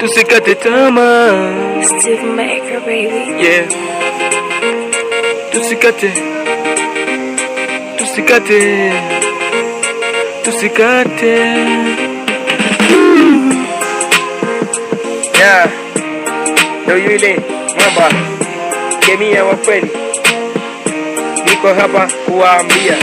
tusikate tamaa. Steve Maker, baby. Yeah. Tusikate yeah. Ndio yule mwamba kemia wa kweli, niko hapa kuwaambia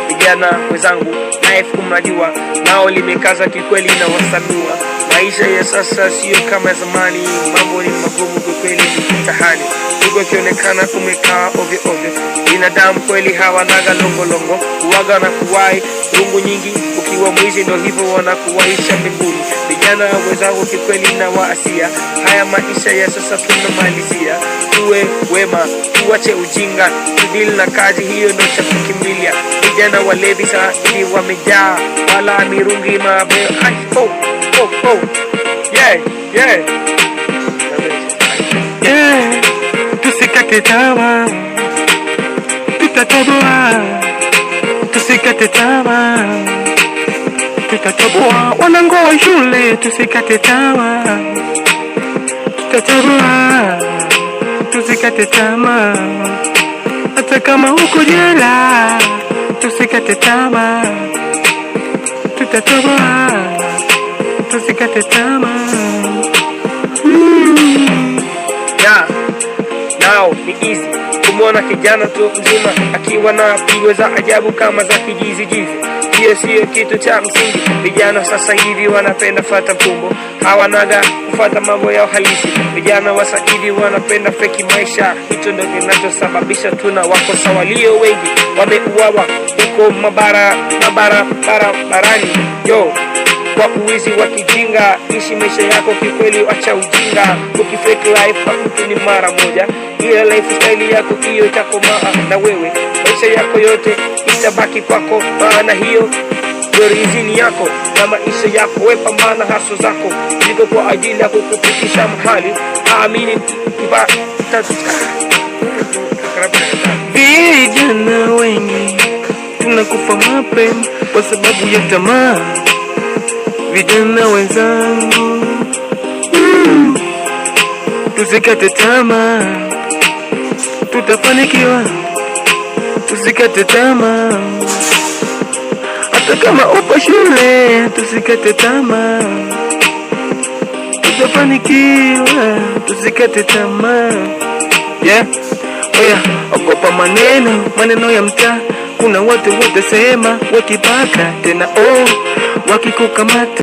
vijana wenzangu, life kumnajua nao limekaza kikweli na wasanua. Maisha ya sasa sio kama zamani, mambo ni magumu kwa kweli, ni mtihani. Uko kionekana kumekaa ovyo ovyo, binadamu kweli hawanaga longo uwaga na kuwai rungu nyingi. Ukiwa mwizi ndo hivyo wanakuwaisha mbinguni. Vijana wenzangu kikweli na waasia, haya maisha ya sasa tunamalizia. Tuwe wema, tuache ujinga, tudili na kazi, hiyo ndo cha kukimbilia. Vijana walevi saa hivi wamejaa, wala mirungi mabeo. Yeah. Tusikate tamaa, tutatoboa. Tusikate tamaa, tutatoboa. Wanangu wa shule, tusikate tamaa, tutatoboa. Tusikate tamaa, hata kama uko jela, tusikate tamaa, tutatoboa. Tusikate tamaa. Yeah. Now ni easy kumwona kijana tu mzima akiwa na pigo za ajabu kama za kijizi. Hiyo sio kitu cha msingi. Vijana sasa hivi wanapenda fata mkumbo, hawanaga kufuata mambo ya halisi. Vijana wa sasa hivi wanapenda feki maisha, hicho ndio kinachosababisha tuna wakosa walio wengi wameuawa huko barabarani. Yo, kwa uwizi wa kijinga, ishi maisha yako kikweli, acha ujinga. Ukifake life hakutu ni mara moja, ile lifestyle yako hiyo itakomaa na wewe. Maisha yako yote itabaki kwako, maana hiyo ndio rizini yako na maisha yako. We pambana haso zako, ziko kwa ajili ya kukufikisha mahali. Amini vijana wengi tunakufa mapema kwa sababu ya tamaa. Vijana wenzangu, tusikate tamaa, tutafanikiwa. Tusikate tamaa, hata kama upo shule, tusikate tamaa, tutafanikiwa. Tusikate tamaa. Yeah. Oya, ogopa maneno ya mtaa. Kuna watu wote sema wakipaka tena wakikukamata